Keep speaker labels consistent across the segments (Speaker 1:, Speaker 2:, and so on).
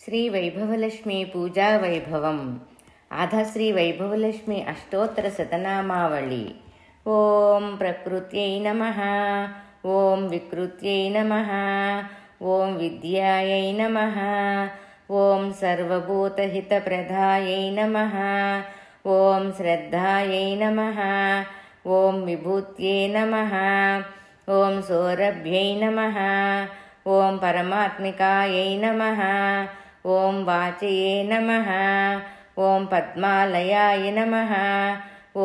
Speaker 1: శ్రీ వైభవలక్ష్మి పూజా వైభవం ఆధ శ్రీ వైభవలక్ష్మి అష్టోత్తర శతనామావళి. ఓం ప్రకృత్యై నమః, ఓం వికృత్యై నమః, ఓం విద్యాయై నమః, ఓం సర్వభూతహితప్రదాయై నమః, ఓం శ్రద్ధాయై నమః, ఓం విభూత్యై నమః, ఓం సౌరభ్యై నమః, ఓం పరమాత్మికాయై నమః, ఓం వాచయే నమః, ఓం పద్మాలయాయ నమః,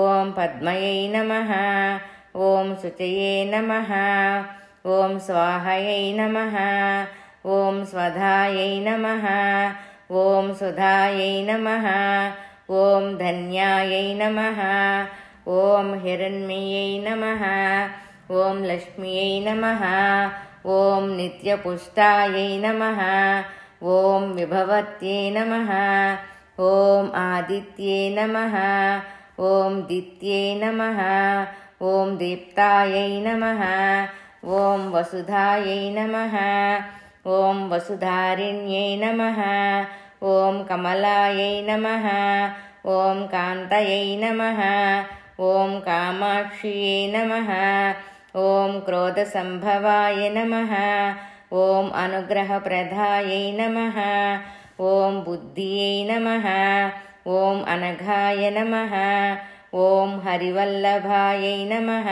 Speaker 1: ఓం పద్మయై నమః, ఓం శుచయే నమః, ఓం స్వాహయై నమః, ఓం స్వధాయై నమః, ఓం సుధాయై నమః, ఓం ధన్యాయై నమః, ఓం హిరణ్మయై నమః, ఓం లక్ష్మ్యై నమః, ఓం నిత్యపుష్టాయై నమః, ఓం విభవత్యై నమః, ఓం ఆదిత్యై నమః, ఓం దిత్యై నమః, ఓం దీప్తాయై నమః, ఓం వసుధాయై నమః, ఓం వసుధారిణ్యై నమః, ఓం కమలాయై నమః, ఓం కాంతయై నమః, ఓం కామాక్షియై నమః, ఓం క్రోధసంభవాయ నమః, ఓం అనుగ్రహప్రదాయై నమః, ఓం బుద్ధియై నమః, ఓం అనఘాయ నమః, ఓం హరివల్లభాయై నమః,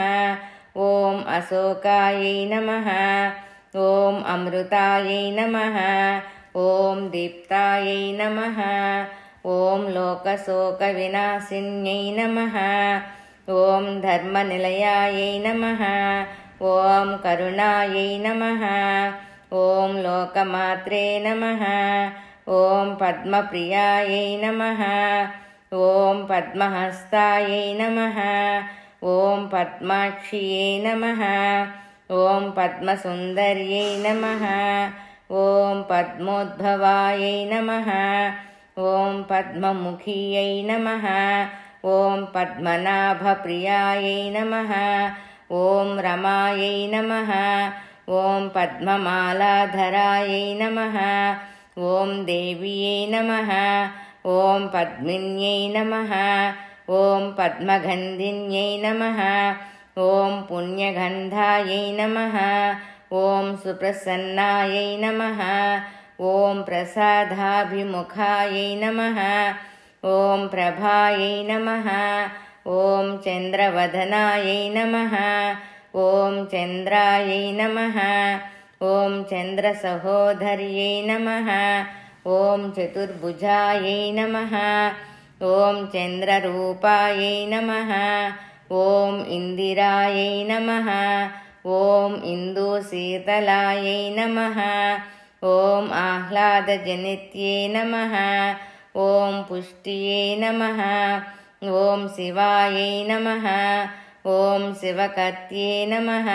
Speaker 1: ఓం అశోకాయై నమః, ఓం అమృతాయై నమః, ఓం దీప్తాయై నమః, ఓం లోకశోకవినాశిన్యై నమః, ఓం ధర్మనిలయాయై నమః, ఓం కరుణాయై నమః, ఓం లోకమాత్రే నమః, ఓం పద్మప్రియాయై నమః, ఓం పద్మహస్తాయై నమః, ఓం పద్మాక్షియై నమః, ఓం పద్మసుందర్యై నమః, ఓం పద్మోద్భవాయై నమః, ఓం పద్మముఖియై నమః, ఓం పద్మనాభప్రియాయై నమః, ఓం రమాయై నమః, ఓం పద్మమాలాధరాయై నమః, ఓం దేవ్యై నమః, ఓం పద్మిన్యై నమః, ఓం పద్మగంధిన్యై నమః, ఓం పుణ్యగంధాయై నమః, ఓం సుప్రసన్నాయై నమః, ఓం ప్రసాదాభిముఖాయై నమః, ఓం ప్రభాయై నమః, ఓం చంద్రవదనాయై నమః, ఓం చంద్రాయై నమః, ఓం చంద్రసహోదర్యై నమః, ఓం చతుర్భుజాయై నమః, ఓం చంద్రరూపాయై నమః, ఓం ఇందిరాయై నమః, ఓం ఇందూశీతలాయై నమః, ఓం ఆహ్లాదజనిత్యై నమః, ఓం పుష్టియై నమః, ఓం శివాయై నమః, ఓం శివకత్యై నమః,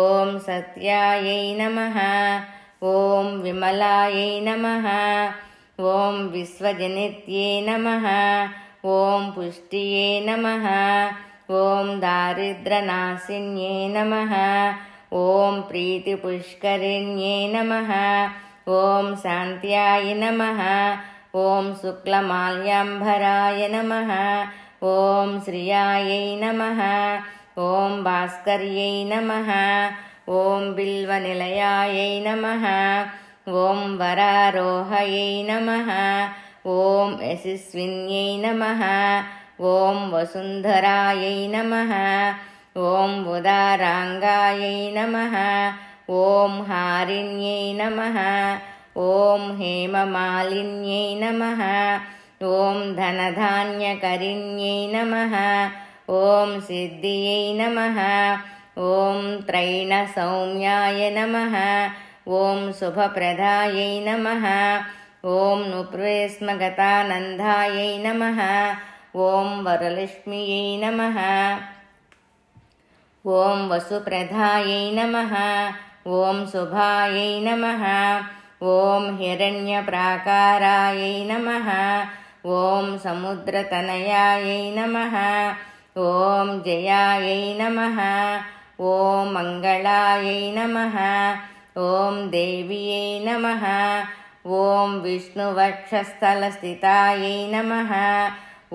Speaker 1: ఓం సత్యాయై నమః, ఓం విమలాయై నమః, ఓం విశ్వజనిత్యై నమః, ఓం పుష్టియై నమః, ఓం దారిద్ర్యనాశిన్యై నమః, ఓం ప్రీతిపుష్కరిణ్యై నమః, ఓం శాంత్యాయ నమః, ఓం శుక్లమాల్యాంబరాయ నమః, ఓం శ్రియాయై నమః, ఓం భాస్కర్యై నమః, ఓం బిల్వనిలయాయై నమః, ఓం వరారోహయై నమః, ఓం యశస్విన్యై నమః, ఓం వసుంధరాయై నమః, ఓం ఉదారాంగాయై నమః, ఓం హారిణ్యై నమః, ఓం హేమమాలిన్యై నమః, ఓం ధనధాన్యకరిణ్యై నమః, ఓం సిద్ధియై నమః, ఓం త్రైణసౌమ్యాయ నమః, ఓం శుభప్రదాయై నమః, ఓం నుప్రేస్మగతానందాయై నమః, ఓం వరలక్ష్మ్యై నమః, ఓం వసుప్రదాయై నమః, ఓం శుభాయై నమః, ఓం హిరణ్యప్రాకారాయై నమః, ఓం సముద్రతనయాయై నమః, ఓం జయాయై నమః, ఓం మంగళాయై నమః, ఓం దేవ్యై నమః, ఓం విష్ణువక్షస్థలస్థితాయై నమః.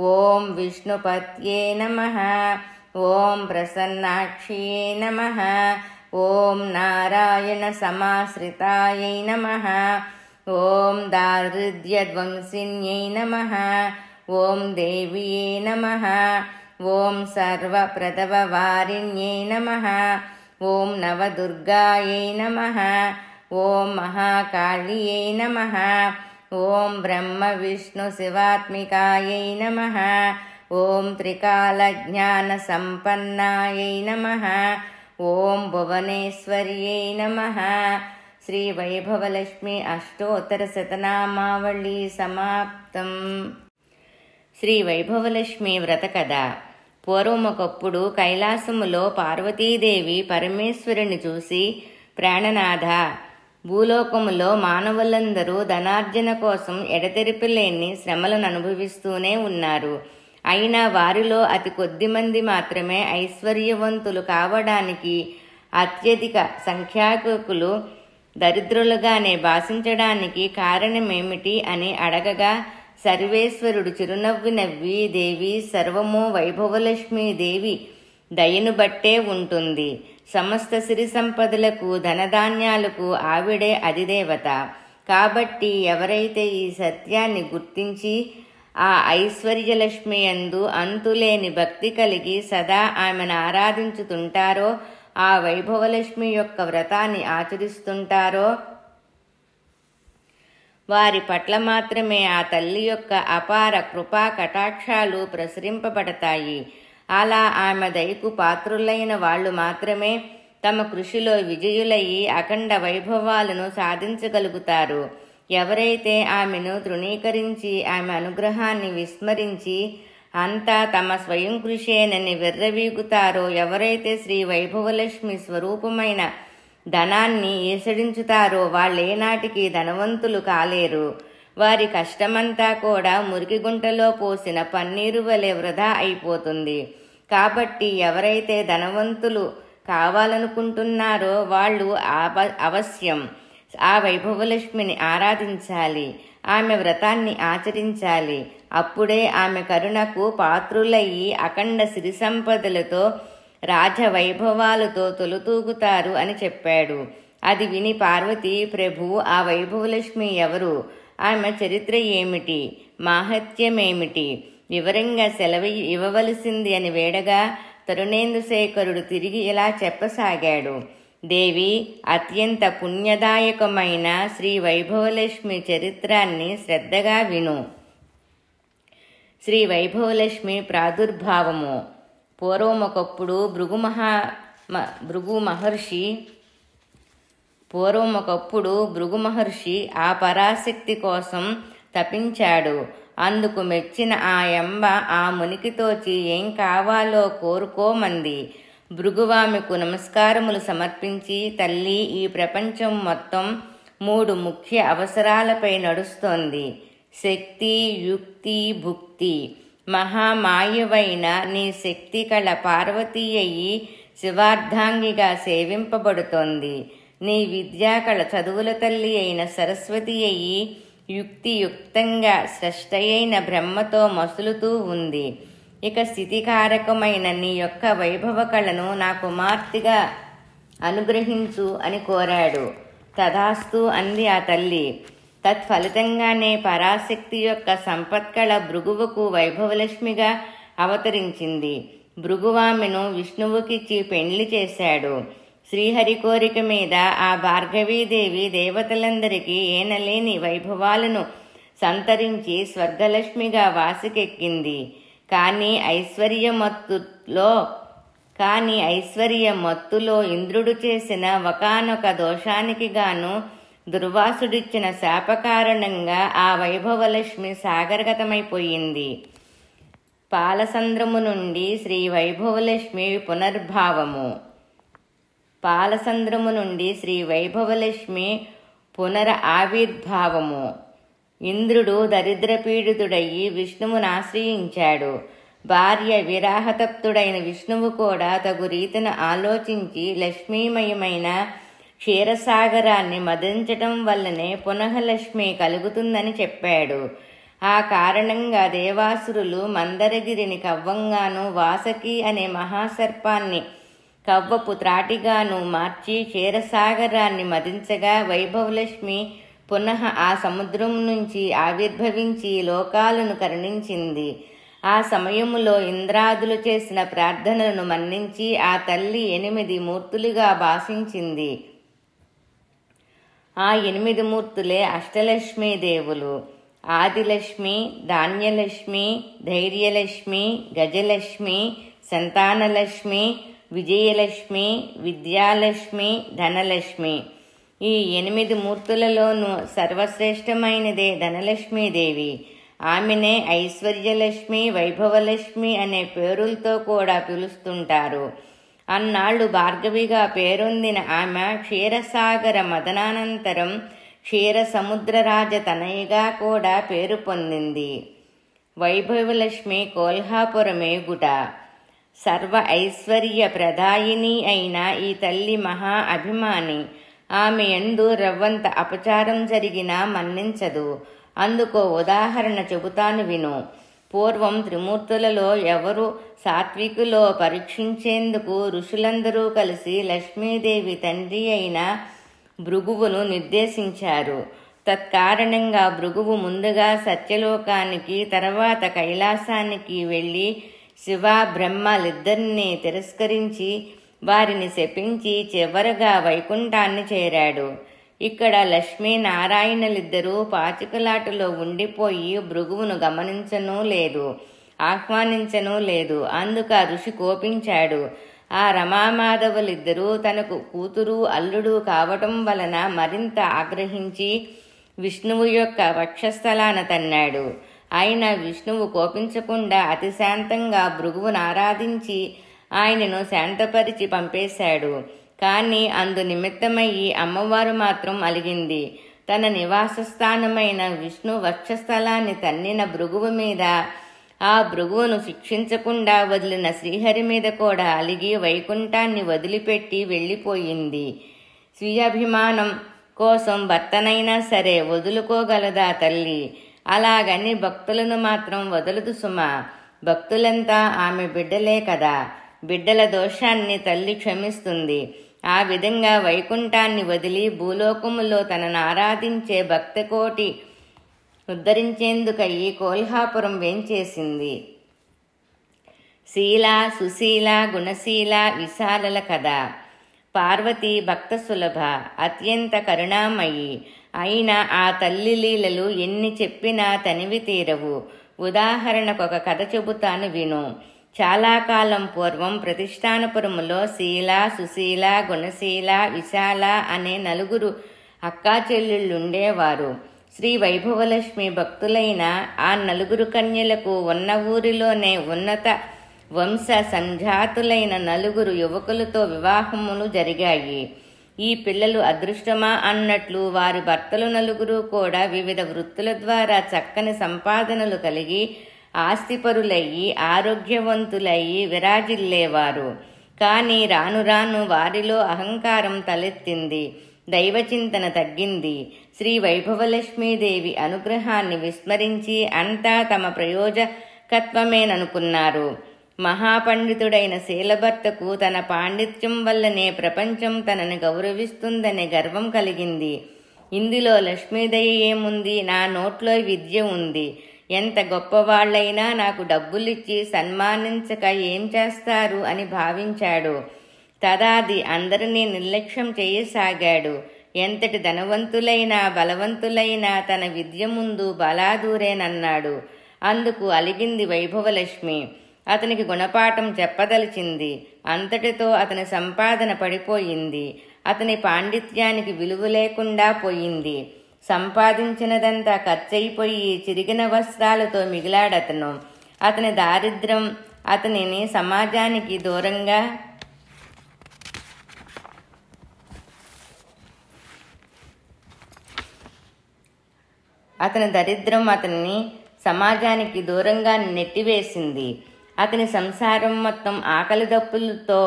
Speaker 1: ఓం విష్ణుపత్యే నమః. ఓం ప్రసన్నాక్ష్యై నమః. ఓం నారాయణ సమాశ్రితాయై నమః. ఓం దారిద్ర్యధ్వంసిన్యై నమః. ఓం దేవ్యై నమః. ఓం సర్వప్రదవవారిణ్యై నమః. ఓం నవదుర్గాయై నమః. ఓం మహాకాళ్యై నమః. ఓం బ్రహ్మ విష్ణు శివాత్మికాయై నమః. ఓం త్రికాలజ్ఞానసంపన్నాయై నమః. ఓం భువనేశ్వర్యై నమః. శ్రీ వైభవలక్ష్మి అష్టోత్తర శతనామావళి సమాప్తం. శ్రీ వైభవలక్ష్మి వ్రత కథ. పూర్వమొకప్పుడు కైలాసములో పార్వతీదేవి పరమేశ్వరుని చూసి, ప్రాణనాథ, భూలోకములో మానవులందరూ ధనార్జన కోసం ఎడతెరిపిలేని శ్రమలను అనుభవిస్తూనే ఉన్నారు. అయినా వారిలో అతి కొద్ది మంది మాత్రమే ఐశ్వర్యవంతులు కావడానికి, అత్యధిక సంఖ్యాకులు దరిద్రులుగానే భాషించడానికి కారణమేమిటి అని అడగగా, సర్వేశ్వరుడు చిరునవ్వు నవ్వి, దేవి, సర్వము వైభవలక్ష్మీదేవి దయను బట్టే ఉంటుంది. సమస్త సిరి సంపదలకు, ధనధాన్యాలకు ఆవిడే అధిదేవత. కాబట్టి ఎవరైతే ఈ సత్యాన్ని గుర్తించి ఆ ఐశ్వర్యలక్ష్మి యందు అంతులేని భక్తి కలిగి సదా ఆమెను ఆరాధించుతుంటారో, ఆ వైభవలక్ష్మి యొక్క వ్రతాన్ని ఆచరిస్తుంటారో వారి పట్ల మాత్రమే ఆ తల్లి యొక్క అపార కృపా కటాక్షాలు ప్రసరింపబడతాయి. అలా ఆమె దయకు పాత్రులైన వాళ్ళు మాత్రమే తమ కృషిలో విజయులయ్యి అఖండ వైభవాలను సాధించగలుగుతారు. ఎవరైతే ఆమెను తృణీకరించి ఆమె అనుగ్రహాన్ని విస్మరించి అంతా తమ స్వయం కృషేనని విర్రవీగుతారో, ఎవరైతే శ్రీ వైభవలక్ష్మి స్వరూపమైన ధనాన్ని ఈసడించుతారో వాళ్ళేనాటికి ధనవంతులు కాలేరు. వారి కష్టమంతా కూడా మురికి గుంటలో పోసిన పన్నీరు వలె వృధా అయిపోతుంది. కాబట్టి ఎవరైతే ధనవంతులు కావాలనుకుంటున్నారో వాళ్ళు అవశ్యం ఆ వైభవలక్ష్మిని ఆరాధించాలి, ఆమె వ్రతాన్ని ఆచరించాలి. అప్పుడే ఆమె కరుణకు పాత్రులయ్యి అఖండ సిరి సంపదలతో, రాజవైభవాలతో తొలుతూగుతారు అని చెప్పాడు. అది విని పార్వతి, ప్రభు, ఆ వైభవలక్ష్మి ఎవరు? ఆమె చరిత్ర ఏమిటి? మాహత్యమేమిటి? వివరంగా సెలవు ఇవ్వవలసింది అని వేడగా, తరుణేందుశేఖరుడు తిరిగి ఇలా చెప్పసాగాడు. దేవి, అత్యంత పుణ్యదాయకమైన శ్రీ వైభవలక్ష్మి చరిత్రాన్ని శ్రద్ధగా విను. శ్రీ వైభవలక్ష్మి ప్రాదుర్భావము. పూర్వమొకప్పుడు భృగు మహర్షి ఆ పరాశక్తి కోసం తపించాడు. అందుకు మెచ్చిన ఆ యంబ ఆ మునికితోచి ఏం కావాలో కోరుకోమంది. భృగువామెకు నమస్కారములు సమర్పించి, తల్లి, ఈ ప్రపంచం మొత్తం 3 ముఖ్య అవసరాలపై నడుస్తోంది: శక్తి, యుక్తి, భుక్తి. మహామాయవైన నీ శక్తి కళ పార్వతీ అయి శివార్ధాంగిగా సేవింపబడుతోంది. నీ విద్యాకళ చదువుల తల్లి అయిన సరస్వతి అయి యుక్తియుక్తంగా స్రష్టయైన బ్రహ్మతో మసులుతూ ఉంది. ఇక స్థితికారకమైన నీ యొక్క వైభవ కళను నా కుమార్తెగా అనుగ్రహించు అని కోరాడు. తథాస్తు అంది ఆ తల్లి. తత్ఫలితంగానే పరాశక్తి యొక్క సంపత్కళ భృగువుకు వైభవలక్ష్మిగా అవతరించింది. భృగువామెను విష్ణువుకిచ్చి పెండ్లి చేశాడు. శ్రీహరి కోరిక మీద ఆ భార్గవీదేవి దేవతలందరికీ ఏనలేని వైభవాలను సంతరించి స్వర్గలక్ష్మిగా వాసికెక్కింది. కానీ ఐశ్వర్య మత్తులో ఇంద్రుడు చేసిన ఒకానొక దోషానికి గాను దుర్వాసుడిచ్చిన శాప కారణంగా ఆ వైభవలక్ష్మి సాగరగతమైపోయింది. పాలసంద్రము నుండి శ్రీ వైభవలక్ష్మి పునర్భావము. పాలసంద్రము నుండి శ్రీ వైభవలక్ష్మి ఆవిర్భావము. ఇంద్రుడు దరిద్రపీడితుడయ్యి విష్ణువును ఆశ్రయించాడు. భార్య విరాహతప్తుడైన విష్ణువు కూడా తగు రీతిన ఆలోచించి లక్ష్మీమయమైన క్షీరసాగరాన్ని మదించటం వల్లనే పునఃలక్ష్మి కలుగుతుందని చెప్పాడు. ఆ కారణంగా దేవాసురులు మందరగిరిని కవ్వంగాను, వాసకి అనే మహాసర్పాన్ని కవ్వపు త్రాటిగాను మార్చి క్షీరసాగరాన్ని మదించగా వైభవలక్ష్మి పునః ఆ సముద్రం నుంచి ఆవిర్భవించి లోకాలను కరుణించింది. ఆ సమయములో ఇంద్రాదులు చేసిన ప్రార్థనలను మన్నించి ఆ తల్లి 8 మూర్తులుగా భాషించింది. ఆ 8 మూర్తులే అష్టలక్ష్మీదేవులు. ఆదిలక్ష్మి, ధాన్యలక్ష్మి, ధైర్యలక్ష్మి, గజలక్ష్మి, సంతానలక్ష్మి, విజయలక్ష్మి, విద్యాలక్ష్మి, ధనలక్ష్మి. ఈ 8 మూర్తులలోనూ సర్వశ్రేష్టమైనదే ధనలక్ష్మీదేవి. ఆమెనే ఐశ్వర్యలక్ష్మి, వైభవలక్ష్మి అనే పేరులతో కూడా పిలుస్తుంటారు. అన్నాళ్ళు భార్గవిగా పేరొందిన ఆమె క్షీరసాగర మదనానంతరం క్షీర సముద్రరాజ తనయగా కూడా పేరు పొందింది. వైభవలక్ష్మి కోల్హాపురమేగుట. సర్వ ఐశ్వర్య ప్రదాయిని అయిన ఈ తల్లి మహా అభిమాని. ఆమె యందు రవ్వంత అపచారం జరిగినా మన్నించదు. అందుకో ఉదాహరణ చెబుతాను విను. పూర్వం త్రిమూర్తులలో ఎవరు సాత్వికులో పరీక్షించేందుకు ఋషులందరూ కలిసి లక్ష్మీదేవి తండ్రి అయిన భృగువును నిర్దేశించారు. తత్కారణంగా భృగువు ముందుగా సత్యలోకానికి, తర్వాత కైలాసానికి వెళ్ళి శివ బ్రహ్మలిద్దరినీ తిరస్కరించి వారిని శపించి చివరగా వైకుంఠాన్ని చేరాడు. ఇక్కడ లక్ష్మీనారాయణలిద్దరూ పాచికలాటలో ఉండిపోయి భృగువును గమనించనూ లేదు, ఆహ్వానించనూ లేదు. అందుక ఋషి కోపించాడు. ఆ రమామాధవులిద్దరూ తనకు కూతురు అల్లుడు కావటం వలన మరింత ఆగ్రహించి విష్ణువు యొక్క వక్షస్థలాన తన్నాడు. అయినా విష్ణువు కోపించకుండా అతి శాంతంగా భృగువును ఆరాధించి ఆయనను శాంతపరిచి పంపేశాడు. కానీ అందు నిమిత్తమయ్యి అమ్మవారు మాత్రం అలిగింది. తన నివాస స్థానమైన విష్ణు వక్షస్థలాన్ని తన్నిన భృగువు మీద, ఆ భృగువును శిక్షించకుండా వదిలిన శ్రీహరి మీద కూడా అలిగి వైకుంఠాన్ని వదిలిపెట్టి వెళ్ళిపోయింది. స్వీయాభిమానం కోసం భర్తనైనా సరే వదులుకోగలదా తల్లి? అలాగని భక్తులను మాత్రం వదలదు సుమా. భక్తులంతా ఆమె బిడ్డలే కదా. బిడ్డల దోషాన్ని తల్లి క్షమిస్తుంది. ఆ విధంగా వైకుంఠాన్ని వదిలి భూలోకములో తనను ఆరాధించే భక్తకోటి ఉద్ధరించేందుకయ్యి కోల్హాపురం వేంచేసింది. శీల, సుశీల, గుణశీల, విశాలల కథ. పార్వతి భక్త సులభ, అత్యంత కరుణామయి అయిన ఆ తల్లి లీలలు ఎన్ని చెప్పినా తనివి తీరవు. ఉదాహరణకొక కథ చెబుతాను విను. చాలా కాలం పూర్వం ప్రతిష్టానపురములో శీల, సుశీల, గుణశీల, విశాల అనే 4 అక్కా చెల్లెళ్ళుండేవారు. శ్రీ వైభవలక్ష్మి భక్తులైన ఆ 4 కన్యలకు ఉన్న ఊరిలోనే ఉన్నత వంశ సంజాతులైన 4 యువకులతో వివాహములు జరిగాయి. ఈ పిల్లలు అదృష్టమా అన్నట్లు వారి భర్తలు 4 కూడా వివిధ వృత్తుల ద్వారా చక్కని సంపాదనలు కలిగి ఆస్తిపరులయ్యి ఆరోగ్యవంతులయ్యి విరాజిల్లేవారు. కానీ రాను రాను వారిలో అహంకారం తలెత్తింది, దైవచింతన తగ్గింది. శ్రీ వైభవలక్ష్మీదేవి అనుగ్రహాన్ని విస్మరించి అంతా తమ ప్రయోజకత్వమేననుకున్నారు. మహాపండితుడైన శీలభర్తకు తన పాండిత్యం వల్లనే ప్రపంచం తనని గౌరవిస్తుందనే గర్వం కలిగింది. ఇందులో లక్ష్మీదయ ఏముంది? నా నోట్లో విద్య ఉంది. ఎంత గొప్పవాళ్లైనా నాకు డబ్బులిచ్చి సన్మానించక ఏం చేస్తారు అని భావించాడు. తదాది అందరినీ నిర్లక్ష్యం చేయసాగాడు. ఎంతటి ధనవంతులైనా బలవంతులైనా తన విద్య ముందు బలాదూరేనన్నాడు. అందుకు అలిగింది వైభవలక్ష్మి. అతనికి గుణపాఠం చెప్పదలిచింది. అంతటితో అతని సంపాదన పడిపోయింది. అతని పాండిత్యానికి విలువ లేకుండా పోయింది. సంపాదించినదంతా ఖర్చయిపోయి చిరిగిన వస్త్రాలతో మిగిలాడతను. అతని దారిద్ర్యం అతనిని సమాజానికి దూరంగా అతనిని సమాజానికి దూరంగా నెట్టివేసింది. అతని సంసారం మొత్తం ఆకలి దప్పులతో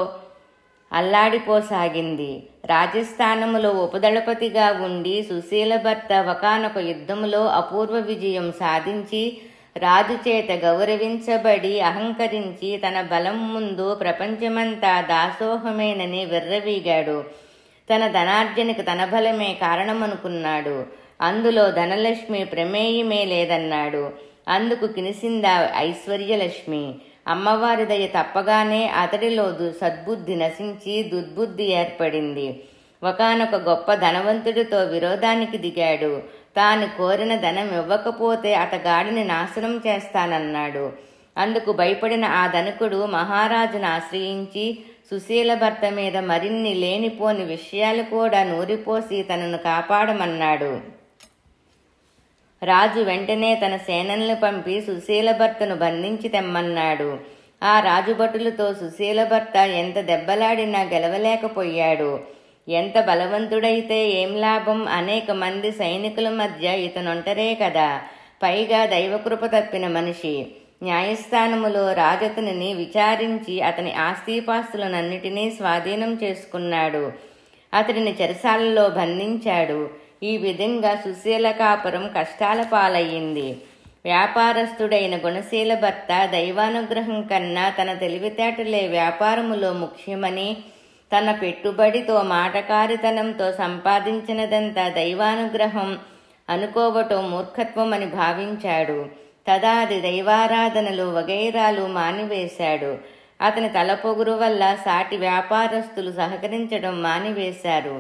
Speaker 1: అల్లాడిపోసాగింది. రాజస్థానములో ఉపదళపతిగా ఉండి సుశీల భర్త ఒకానొక యుద్ధములో అపూర్వ విజయం సాధించి రాజుచేత గౌరవించబడి అహంకరించి తన బలం ముందు ప్రపంచమంతా దాసోహమేనని విర్రవీగాడు. తన ధనార్జనకు తన బలమే కారణమనుకున్నాడు. అందులో ధనలక్ష్మి ప్రమేయమే లేదన్నాడు. అందుకు కినిసిందా ఐశ్వర్యలక్ష్మి. అమ్మవారి దయ తప్పగానే అతడిలో సద్బుద్ధి నశించి దుర్బుద్ధి ఏర్పడింది. ఒకానొక గొప్ప ధనవంతుడితో విరోధానికి దిగాడు. తాను కోరిన ధనం ఇవ్వకపోతే అతగాడిని నాశనం చేస్తానన్నాడు. అందుకు భయపడిన ఆ ధనికుడు మహారాజును ఆశ్రయించి సుశీల భర్త మీద మరిన్ని లేనిపోని విషయాలు కూడా నూరిపోసి తనను కాపాడమన్నాడు. రాజు వెంటనే తన సేనల్ని పంపి సుశీల భర్తను బంధించి తెమ్మన్నాడు. ఆ రాజుభటులతో సుశీల భర్త ఎంత దెబ్బలాడినా గెలవలేకపోయాడు. ఎంత బలవంతుడైతే ఏం లాభం, అనేక మంది సైనికుల మధ్య ఇతనొంటరే కదా, పైగా దైవకృప తప్పిన మనిషి. న్యాయస్థానములో రాజతనిని విచారించి అతని ఆస్తిపాస్తులనన్నిటినీ స్వాధీనం చేసుకున్నాడు. అతడిని చెరసాలలో బంధించాడు. ఈ విధంగా సుశీల కాపురం కష్టాల పాలయ్యింది. వ్యాపారస్తుడైన గుణశీల భర్త దైవానుగ్రహం కన్నా తన తెలివితేటలే వ్యాపారములో ముఖ్యమని, తన పెట్టుబడితో మాటకారితనంతో సంపాదించినదంతా దైవానుగ్రహం అనుకోవటం మూర్ఖత్వం అని భావించాడు. తదాది దైవారాధనలు వగైరాలు మానివేశాడు. అతని తలపొగురు వల్ల సాటి వ్యాపారస్తులు సహకరించడం మానివేశారు.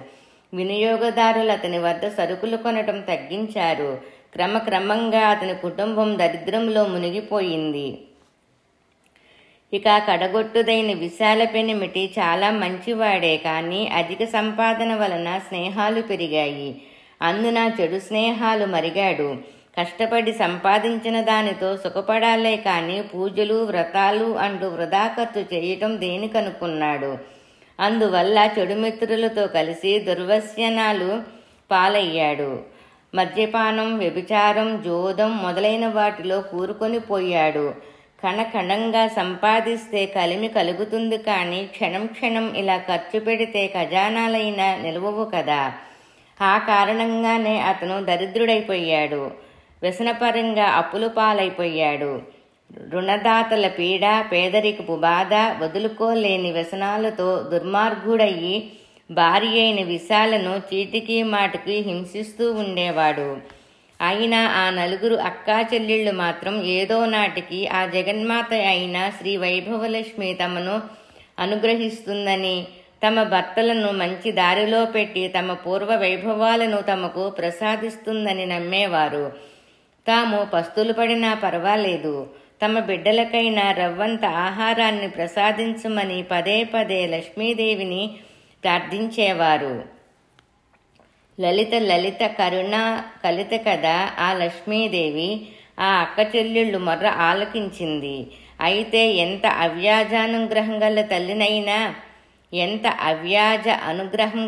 Speaker 1: వినియోగదారులు అతని వద్ద సరుకులు కొనటం తగ్గించారు. క్రమక్రమంగా అతని కుటుంబం దరిద్రంలో మునిగిపోయింది. ఇక కడగొట్టుదైన విశాల పెనిమిటి చాలా మంచివాడే, కానీ అధిక సంపాదన వలన స్నేహాలు పెరిగాయి. అందున చెడు స్నేహాలు మరిగాడు. కష్టపడి సంపాదించిన దానితో సుఖపడాలే కానీ పూజలు వ్రతాలు అంటూ వృధా ఖర్చు చేయటం దేనికనుకున్నాడు. అందువల్ల చెడు మిత్రులతో కలిసి దుర్వ్యసనాలు పాలయ్యాడు. మద్యపానం, వ్యభిచారం, జోదం మొదలైన వాటిలో కూరుకొని పోయాడు. కణకణంగా సంపాదిస్తే కలిమి కలుగుతుంది, కానీ క్షణం క్షణం ఇలా ఖర్చు పెడితే ఖజానాలైనా నిలవవు కదా. ఆ కారణంగానే అతను దరిద్రుడైపోయాడు. వ్యసనపరంగా అప్పులు పాలైపోయాడు. రుణదాతల పీడ, పేదరికపు బాధ, వదులుకోలేని వ్యసనాలతో దుర్మార్గుడయ్యి భార్య అయిన విశాలను చీటికి మాటికి హింసిస్తూ ఉండేవాడు. అయినా ఆ నలుగురు అక్కా చెల్లెళ్ళు మాత్రం ఏదో నాటికి ఆ జగన్మాత అయిన శ్రీ వైభవలక్ష్మి తమను అనుగ్రహిస్తుందని, తమ భర్తలను మంచి దారిలో పెట్టి తమ పూర్వ వైభవాలను తమకు ప్రసాదిస్తుందని నమ్మేవారు. తాము పస్తులు పడినా పర్వాలేదు, తమ బిడ్డలకైనా రవ్వంత ఆహారాన్ని ప్రసాదించమని పదే పదే లక్ష్మీదేవిని ప్రార్థించేవారు. లలిత కరుణ కలిత కదా ఆ లక్ష్మీదేవి. ఆ అక్క చెల్లెళ్ళు మొర్ర ఆలకించింది. అయితే ఎంత అవ్యాజ అనుగ్రహం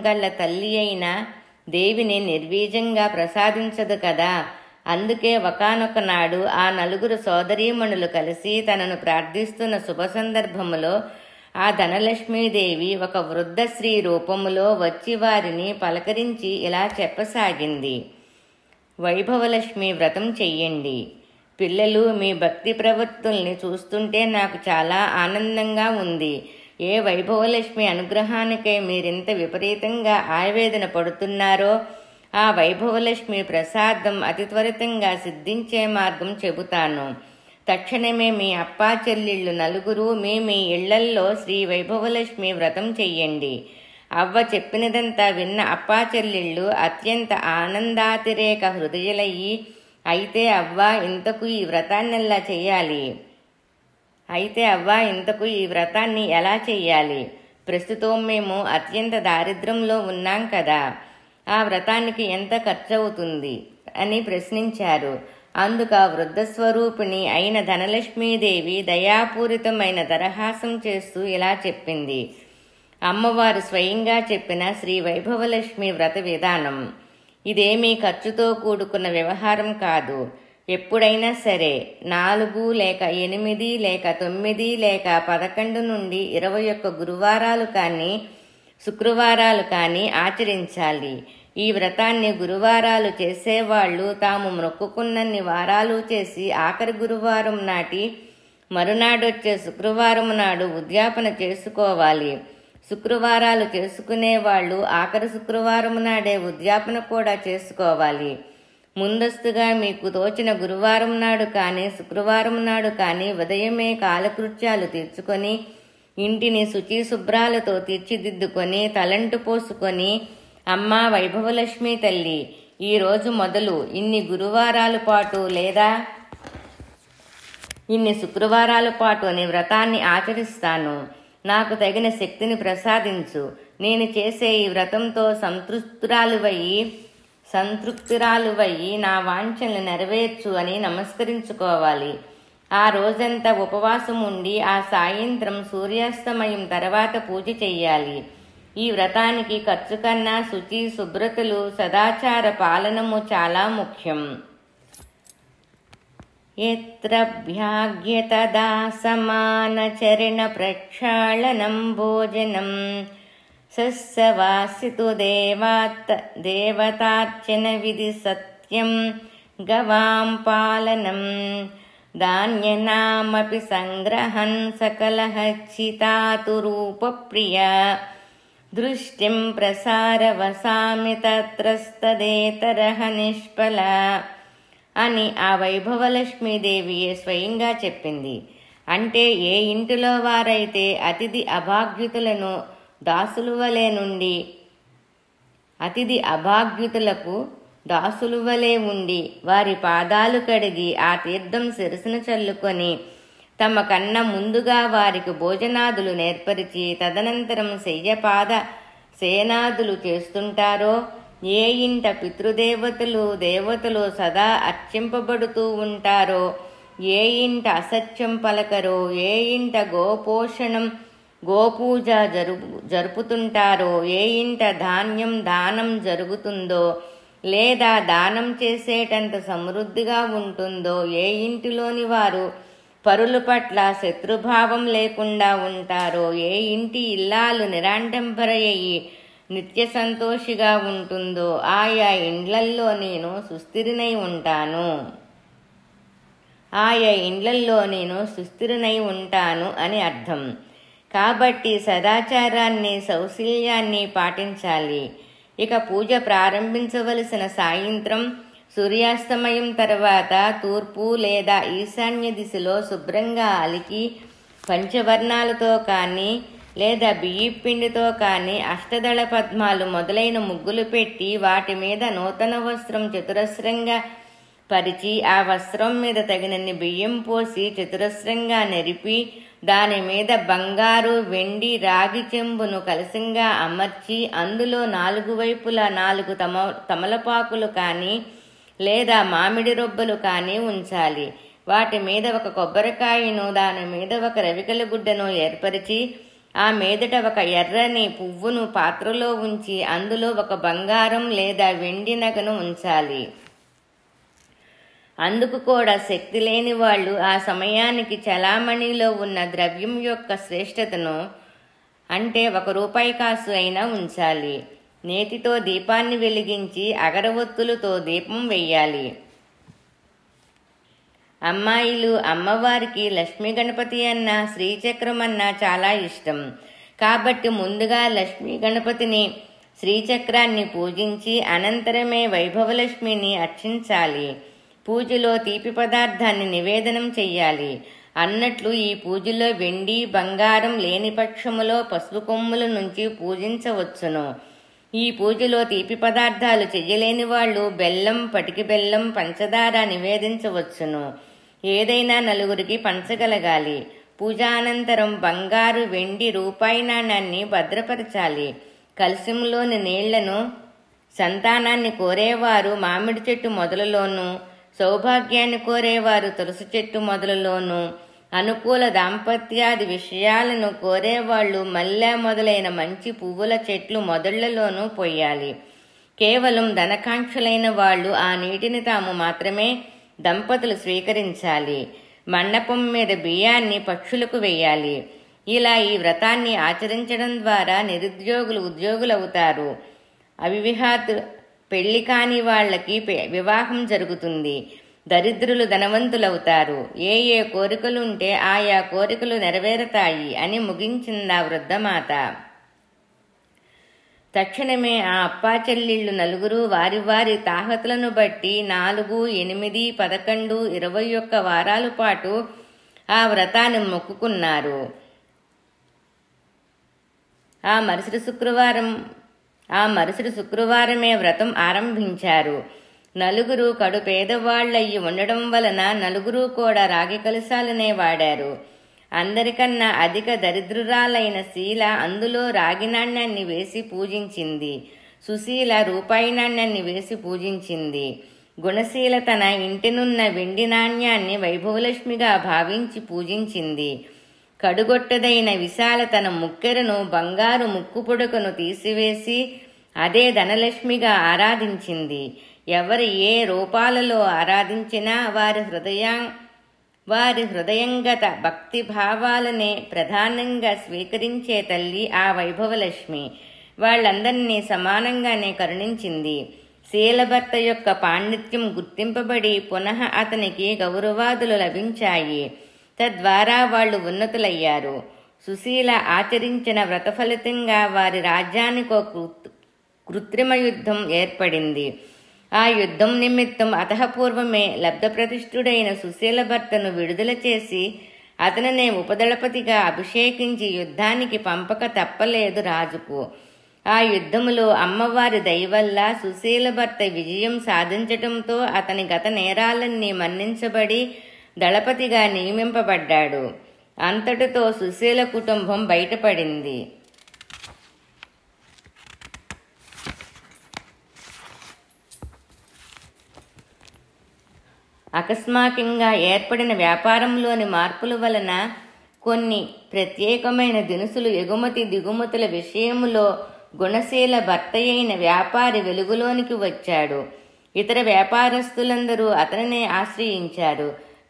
Speaker 1: గల తల్లి అయినా దేవిని నిర్వీజంగా ప్రసాదించదు కదా. అందుకే ఒకానొక నాడు ఆ నలుగురు సోదరీమణులు కలిసి తనను ప్రార్థిస్తున్న శుభ సందర్భములో ఆ ధనలక్ష్మీదేవి ఒక వృద్ధ స్త్రీ రూపములో వచ్చి వారిని పలకరించి ఇలా చెప్పసాగింది. వైభవలక్ష్మి వ్రతం చెయ్యండి. పిల్లలు, మీ భక్తి ప్రవృత్తుల్ని చూస్తుంటే నాకు చాలా ఆనందంగా ఉంది. ఏ వైభవలక్ష్మి అనుగ్రహానికై మీరింత విపరీతంగా ఆవేదన పడుతున్నారో ఆ వైభవలక్ష్మి ప్రసాదం అతి త్వరితంగా సిద్ధించే మార్గం చెబుతాను. తక్షణమే మీ అప్పా చెల్లెళ్ళు నలుగురు మీ ఇళ్లల్లో శ్రీ వైభవలక్ష్మి వ్రతం చెయ్యండి. అవ్వ చెప్పినదంతా విన్న అప్పా చెల్లెళ్ళు అత్యంత ఆనందాతిరేక హృదయులయ్యి, అయితే అవ్వ ఇంతకు ఈ వ్రతాన్ని ఎలా చెయ్యాలి? ప్రస్తుతం మేము అత్యంత దారిద్ర్యంలో ఉన్నాం కదా, ఆ వ్రతానికి ఎంత ఖర్చవుతుంది అని ప్రశ్నించారు. అందుకు ఆ వృద్ధ స్వరూపిణి అయిన ధనలక్ష్మీదేవి దయాపూరితమైన దరహాసం చేస్తూ ఇలా చెప్పింది. అమ్మవారు స్వయంగా చెప్పిన శ్రీ వైభవలక్ష్మి వ్రత విధానం. ఇదేమీ ఖర్చుతో కూడుకున్న వ్యవహారం కాదు. ఎప్పుడైనా సరే 4 లేక 8 లేక 9 లేక 11 నుండి 21 గురువారాలు కానీ శుక్రవారాలు కానీ ఆచరించాలి. ఈ వ్రతాన్ని గురువారాలు చేసేవాళ్ళు తాము మొక్కుకున్నన్ని వారాలు చేసి ఆఖరి గురువారం నాటి మరునాడొచ్చే శుక్రవారం నాడు ఉద్యాపన చేసుకోవాలి. శుక్రవారాలు చేసుకునేవాళ్ళు ఆఖరి శుక్రవారం నాడే ఉద్యాపన కూడా చేసుకోవాలి. ముందస్తుగా మీకు తోచిన గురువారం నాడు కానీ శుక్రవారం నాడు కానీ ఉదయమే కాలకృత్యాలు తీర్చుకొని ఇంటిని శుచి శుభ్రాలతో తీర్చిదిద్దుకొని తలంటు పోసుకొని, అమ్మా వైభవలక్ష్మి తల్లి, ఈరోజు మొదలు ఇన్ని గురువారాల పాటు లేదా ఇన్ని శుక్రవారాల పాటు నీ వ్రతాన్ని ఆచరిస్తాను. నాకు తగిన శక్తిని ప్రసాదించు. నేను చేసే ఈ వ్రతంతో సంతృప్తురాలువయ్యి నా వాంఛలు నెరవేర్చు అని నమస్కరించుకోవాలి. ఆ రోజంతా ఉపవాసం ఉండి ఆ సాయంత్రం సూర్యాస్తమయం తర్వాత పూజ చెయ్యాలి. ఈ వ్రతానికి ఖర్చు కన్నా శుచి శుభ్రతలు సదాచార పాలనము చాలా ముఖ్యం. యత్రభ్యాగ్యత దాసమానచరణ ప్రక్షాళనం భోజనం సస్సవాసితు దేవతార్చన విధి సత్యం గవాం పాలనం ధాన్యనామపి సంగ్రహన్ సకలహచ్చితాతు రూపప్రియ దృష్టిం ప్రసారవసామి తత్రస్తదేతరః నిష్ఫల అని ఆ వైభవలక్ష్మీదేవియే స్వయంగా చెప్పింది. అంటే ఏ ఇంటిలో వారైతే అతిథి అభాగ్యుతులను అభాగ్యుతులకు దాసులు వలె ఉండి వారి పాదాలు కడిగి ఆ తీర్థం శిరసున చల్లుకొని తమ కన్నా ముందుగా వారికి భోజనాదులు నేర్పరిచి తదనంతరం సేనాదులు చేస్తుంటారో, ఏ ఇంట దేవతలు సదా అర్చింపబడుతూ ఉంటారో, ఏ ఇంట అసత్యం పలకరో, ఏ ఇంట గోపూజ జరుపుతుంటారో, ఏ ఇంట దానం జరుగుతుందో లేదా దానం చేసేటంత సమృద్ధిగా ఉంటుందో, ఏ ఇంటిలోని వారు పరుల పట్ల శత్రుభావం లేకుండా ఉంటారో, ఏ ఇంటి ఇల్లాలు నిరాడంబరయ్యి నిత్య సంతోషిగా ఉంటుందో ఆయా ఇండ్లల్లో నేను సుస్థిరనై ఉంటాను అని అర్థం. కాబట్టి సదాచారాన్ని శౌశల్యాన్ని పాటించాలి. ఇక పూజ ప్రారంభించవలసిన సాయంత్రం సూర్యాస్తమయం తర్వాత తూర్పు లేదా ఈశాన్య దిశలో శుభ్రంగా అలికి పంచవర్ణాలతో కానీ లేదా బియ్యపిండితో కానీ అష్టదళ పద్మాలు మొదలైన ముగ్గులు పెట్టి వాటి మీద నూతన వస్త్రం చతురస్రంగా పరిచి ఆ వస్త్రం మీద తగినన్ని బియ్యం పోసి చతురస్రంగా నెరిపి దాని మీద బంగారు వెండి రాగి చెంబును కలశంగా అమర్చి అందులో 4 వైపులా 4 తమలపాకులు కానీ లేదా మామిడి రొబ్బలు కానీ ఉంచాలి. వాటి మీద ఒక కొబ్బరికాయను దాని మీద ఒక రవికల గుడ్డను ఏర్పరిచి ఆ మీదట ఒక ఎర్రని పువ్వును పాత్రలో ఉంచి అందులో ఒక బంగారం లేదా వెండి నగను ఉంచాలి. అందుకు కూడా శక్తి లేని వాళ్ళు ఆ సమయానికి చలామణిలో ఉన్న ద్రవ్యం యొక్క శ్రేష్టతను అంటే 1 రూపాయి కాసు అయినా ఉంచాలి. నేతితో దీపాన్ని వెలిగించి అగరవత్తులతో దీపం వెయ్యాలి. అమ్మాయిలు అమ్మవారికి లక్ష్మీ గణపతి అన్న శ్రీచక్రం అన్న చాలా ఇష్టం. కాబట్టి ముందుగా లక్ష్మీ గణపతిని శ్రీచక్రాన్ని పూజించి అనంతరమే వైభవలక్ష్మిని అర్చించాలి. పూజలో తీపి పదార్థాన్ని నివేదనం చెయ్యాలి. అన్నట్లు ఈ పూజలో వెండి బంగారం లేని పక్షములో పసుపు కొమ్ముల నుంచి పూజించవచ్చును. ఈ పూజలో తీపి పదార్థాలు చెయ్యలేని వాళ్ళు బెల్లం, పటికి బెల్లం, పంచదార నివేదించవచ్చును. ఏదైనా 4 పంచగలగాలి. పూజానంతరం బంగారు, వెండి, రూపాయి నాణాన్ని భద్రపరచాలి. కలశంలోని నీళ్లను సంతానాన్ని కోరేవారు మామిడి చెట్టు మొదలులోనూ, సౌభాగ్యాన్ని కోరేవారు తులసి చెట్టు మొదలులోనూ, అనుకూల దాంపత్యాది విషయాలను కోరేవాళ్లు మల్లె మొదలైన మంచి పువ్వుల చెట్లు మొదళ్లలోనూ పొయ్యాలి. కేవలం ధనకాంక్షలైన వాళ్ళు ఆ నీటిని తాము మాత్రమే దంపతులు స్వీకరించాలి. మండపం మీద బియ్యాన్ని పక్షులకు వెయ్యాలి. ఇలా ఈ వ్రతాన్ని ఆచరించడం ద్వారా నిరుద్యోగులు ఉద్యోగులవుతారు, అవివాహిత పెళ్లి కాని వాళ్ళకి వివాహం జరుగుతుంది, దరిద్రులు ధనవంతులవుతారు, ఏ ఏ కోరికలుంటే ఆయా కోరికలు నెరవేరతాయి అని ముగించిందా వృద్ధమాత. తక్షణమే ఆ అప్పాచెల్లిళ్ళు నలుగురు వారి వారి తాహతులను బట్టి 4, 8, 11, 21 వారాల పాటు ఆ వ్రతాన్ని మొక్కుకున్నారు. ఆ మరుసటి శుక్రవారమే వ్రతం ఆరంభించారు. నలుగురు కడు పేదవాళ్లయ్యి ఉండడం వలన నలుగురు కూడా రాగి కలశాలనే వాడారు. అందరికన్నా అధిక దరిద్రురాలైన శీల అందులో రాగి నాణ్యాన్ని వేసి పూజించింది. సుశీల రూపాయి నాణ్యాన్ని వేసి పూజించింది. గుణశీల తన ఇంటినున్న వెండి నాణ్యాన్ని వైభవలక్ష్మిగా భావించి పూజించింది. కడుగొట్టదైన విశాల తన ముక్కెరను బంగారు ముక్కు పుడకను తీసివేసి అదే ధనలక్ష్మిగా ఆరాధించింది. ఎవరు ఏ రూపాలలో ఆరాధించినా వారి హృదయంగత భక్తి భావాలనే ప్రధానంగా స్వీకరించే తల్లి ఆ వైభవలక్ష్మి. వాళ్ళందరినీ సమానంగానే కరుణించింది. శీలభర్త యొక్క పాండిత్యం గుర్తింపబడి పునః అతనికి గౌరవాదులు లభించాయి. తద్వారా వాళ్ళు ఉన్నతులయ్యారు. సుశీల ఆచరించిన వ్రత ఫలితంగా వారి రాజ్యానికో కృత్రిమ యుద్ధం ఏర్పడింది. ఆ యుద్ధం నిమిత్తం అతఃపూర్వమే లబ్ధప్రతిష్ఠుడైన సుశీల భర్తను విడుదల చేసి అతనినే ఉపదళపతిగా అభిషేకించి యుద్ధానికి పంపక తప్పలేదు రాజుకు. ఆ యుద్ధములో అమ్మవారి దయవల్ల సుశీల భర్త విజయం సాధించటంతో అతని గత నేరాలన్నీ మన్నించబడి దళపతిగా నియమింపబడ్డాడు. అంతటితో సుశీల కుటుంబం బయటపడింది. అకస్మాత్తుగా ఏర్పడిన వ్యాపారంలోని మార్పుల వలన కొన్ని ప్రత్యేకమైన దినుసులు ఎగుమతి దిగుమతుల విషయములో గుణశీల భర్త అయిన వ్యాపారి వెలుగులోనికి వచ్చాడు. ఇతర వ్యాపారస్తులందరూ అతనినే ఆశ్రయించారు.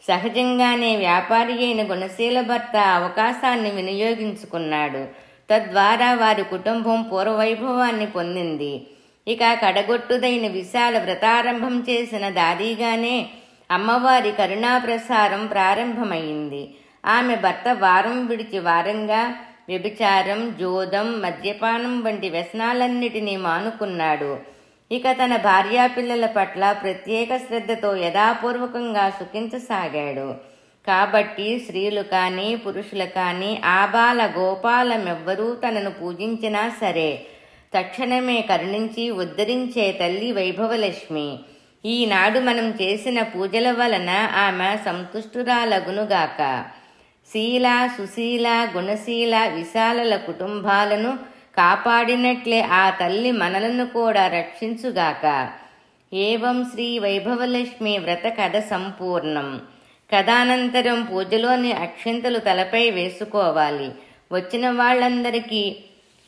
Speaker 1: సహజంగానే వ్యాపారి అయిన గుణశీల భర్త అవకాశాన్ని వినియోగించుకున్నాడు. తద్వారా వారి కుటుంబం పూర్వవైభవాన్ని పొందింది. ఇక కడగొట్టుదైన విశాల వ్రతారంభం చేసిన దాదీగానే అమ్మవారి కరుణాప్రసారం ప్రారంభమైంది. ఆమె భర్త వారం విడిచి వారంగా వ్యభిచారం, జోదం, మద్యపానం వంటి వ్యసనాలన్నిటినీ మానుకున్నాడు. ఇక తన భార్యాపిల్లల పట్ల ప్రత్యేక శ్రద్ధతో యథాపూర్వకంగా సుఖించసాగాడు. కాబట్టి స్త్రీలు కానీ పురుషులు కానీ ఆబాల గోపాలమెవ్వరూ తనను పూజించినా సరే తక్షణమే కరుణించి ఉద్ధరించే తల్లి వైభవలక్ష్మి. ఈనాడు మనం చేసిన పూజల వలన ఆమె సంతుష్టురాలగునుగాక. శీల, సుశీల, గుణశీల, విశాలల కుటుంబాలను కాపాడినట్లే ఆ తల్లి మనలను కూడా రక్షించుగాక. ఏవం శ్రీ వైభవలక్ష్మి వ్రత కథ సంపూర్ణం. కథానంతరం పూజలోని అక్షింతలు తలపై వేసుకోవాలి. వచ్చిన వాళ్ళందరికీ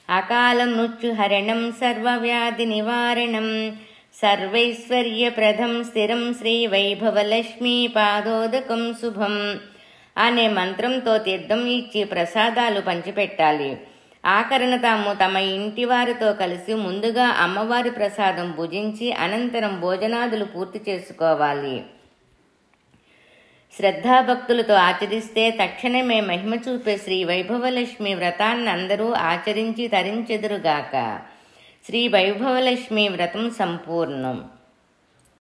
Speaker 1: అకాల మృత్యుహరణం సర్వవ్యాధి నివారణం సర్వైశ్వర్యప్రదం స్థిరం శ్రీ వైభవలక్ష్మీ పాదోదకం శుభం అనే మంత్రంతో తీర్థం ఇచ్చి ప్రసాదాలు పంచిపెట్టాలి. ఆఖరణ తాము తమ ఇంటి వారితో కలిసి ముందుగా అమ్మవారి ప్రసాదం భుజించి అనంతరం భోజనాదులు పూర్తి చేసుకోవాలి. శ్రద్ధాభక్తులతో ఆచరిస్తే తక్షణమే మహిమ చూపే శ్రీ వైభవలక్ష్మి వ్రతాన్ని అందరూ ఆచరించి తరించెదురుగాక. శ్రీ వైభవలక్ష్మి వ్రతం సంపూర్ణం.